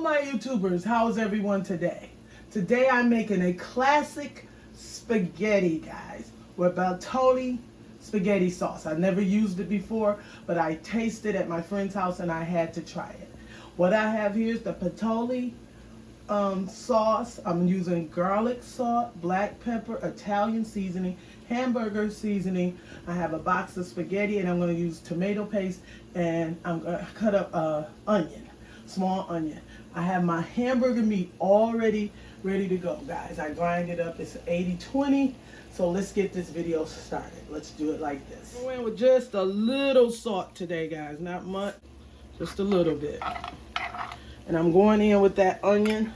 my YouTubers, how's everyone today? Today I'm making a classic spaghetti, guys, with Bertolli spaghetti sauce. I've never used it before, but I tasted it at my friend's house and I had to try it. What I have here is the Bertolli sauce. I'm using garlic salt, black pepper, Italian seasoning, hamburger seasoning. I have a box of spaghetti and I'm going to use tomato paste, and I'm going to cut up onion, small onion. I have my hamburger meat already ready to go, guys. I grind it up. It's 80-20. So let's get this video started. Let's do it like this. I'm going with just a little salt today, guys. Not much, just a little bit. And I'm going in with that onion.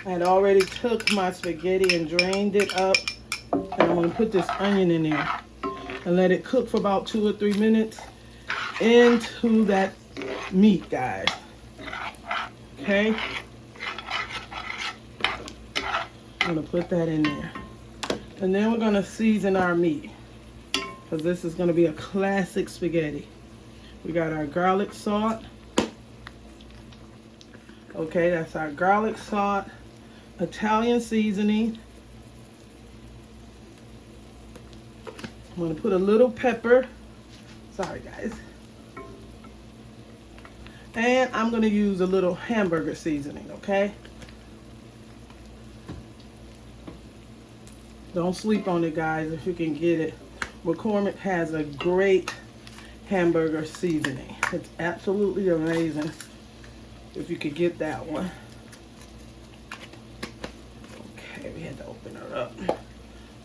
I had already took my spaghetti and drained it up. And I'm going to put this onion in there and let it cook for about 2 or 3 minutes into that meat, guys. Okay? I'm going to put that in there. And then we're going to season our meat, because this is going to be a classic spaghetti. We got our garlic salt. Okay, that's our garlic salt. Italian seasoning. I'm going to put a little pepper. Sorry, guys. And I'm going to use a little hamburger seasoning, okay? Don't sleep on it, guys, if you can get it. McCormick has a great hamburger seasoning. It's absolutely amazing if you could get that one. Okay, we had to open her up.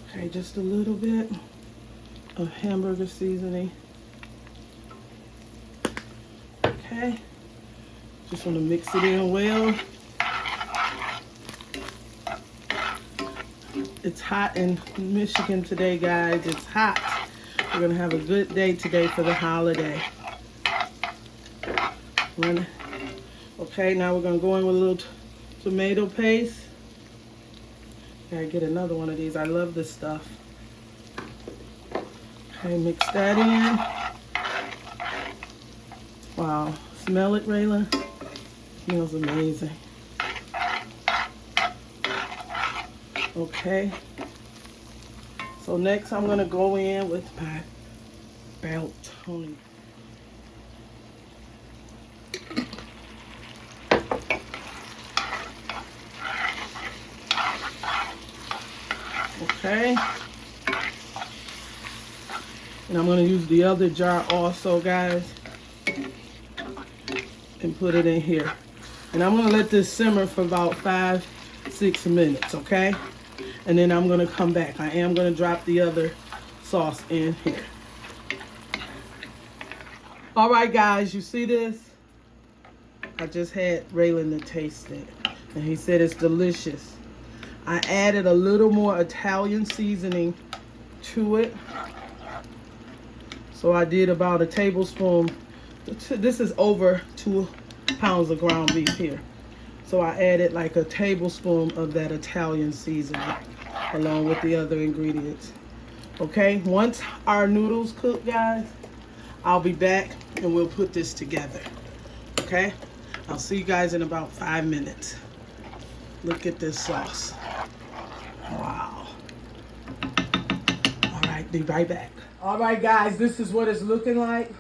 Okay, just a little bit of hamburger seasoning. Okay, just want to mix it in well. It's hot in Michigan today, guys. It's hot. We're gonna have a good day today for the holiday. Okay, now we're gonna go in with a little tomato paste. Gotta get another one of these. I love this stuff. Okay, mix that in. Wow, smell it, Raylan? Smells amazing. Okay, so next I'm going to go in with my Bertolli. Okay, and I'm going to use the other jar also, guys, and put it in here. And I'm going to let this simmer for about 5-6 minutes, okay? And then I'm going to come back. I am going to drop the other sauce in here. All right, guys, you see this? I just had Raylan to taste it, and he said it's delicious. I added a little more Italian seasoning to it. So I did about a tablespoon. This is over 2 pounds of ground beef here. So I added like a tablespoon of that Italian seasoning along with the other ingredients. Okay, once our noodles cook, guys, I'll be back and we'll put this together. Okay, I'll see you guys in about 5 minutes. Look at this sauce. Wow. All right, be right back. All right, guys, this is what it's looking like.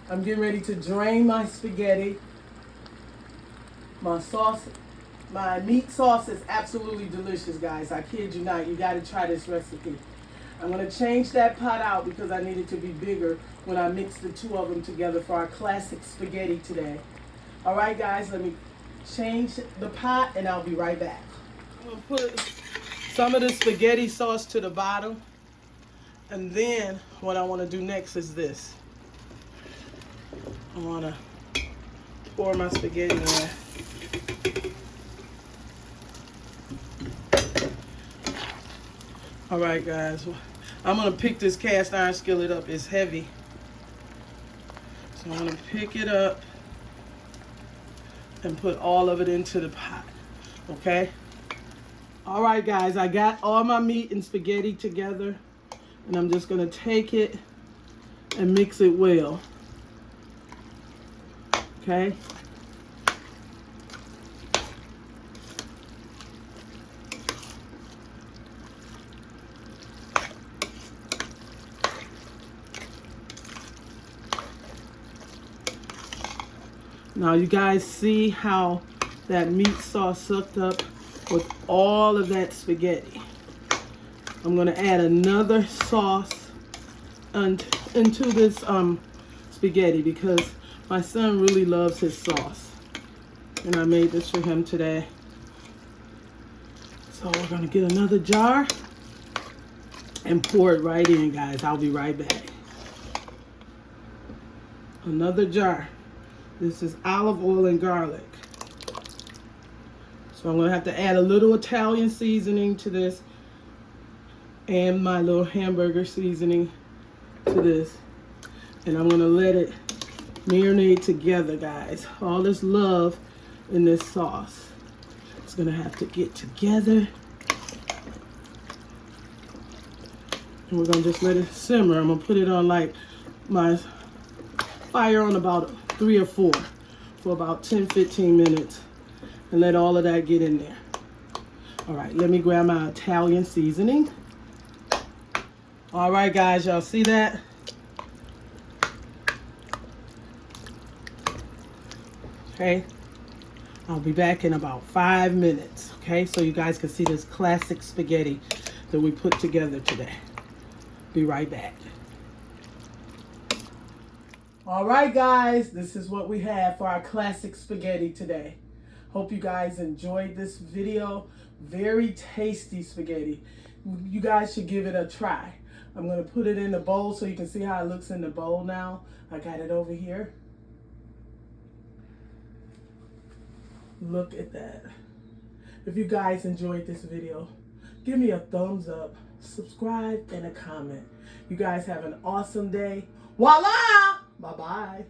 I'm getting ready to drain my spaghetti. My sauce, my meat sauce is absolutely delicious, guys. I kid you not. You got to try this recipe. I'm going to change that pot out because I need it to be bigger when I mix the two of them together for our classic spaghetti today. All right, guys, let me change the pot and I'll be right back. I'm going to put some of the spaghetti sauce to the bottom. And then what I want to do next is this. I want to pour my spaghetti in. All right, guys, I'm gonna pick this cast iron skillet up. It's heavy, so I'm gonna pick it up and put all of it into the pot. Okay. All right, guys, I got all my meat and spaghetti together, and I'm just gonna take it and mix it well. Okay. Now you guys see how that meat sauce sucked up with all of that spaghetti. I'm gonna add another sauce into this spaghetti because my son really loves his sauce. And I made this for him today. So we're gonna get another jar and pour it right in, guys. I'll be right back. Another jar. This is olive oil and garlic. So I'm gonna have to add a little Italian seasoning to this and my little hamburger seasoning to this. And I'm gonna let it marinate together, guys. All this love in this sauce. It's gonna have to get together. And we're gonna just let it simmer. I'm gonna put it on like my fire on about 3 or 4 for about 10-15 minutes and let all of that get in there. All right, let me grab my Italian seasoning. All right, guys, y'all see that? Okay, I'll be back in about 5 minutes, okay? So you guys can see this classic spaghetti that we put together today. Be right back. All right, guys, this is what we have for our classic spaghetti today. Hope you guys enjoyed this video. Very tasty spaghetti. You guys should give it a try. I'm gonna put it in the bowl so you can see how it looks in the bowl now. I got it over here. Look at that. If you guys enjoyed this video, give me a thumbs up, subscribe, and a comment. You guys have an awesome day. Voila! Bye-bye.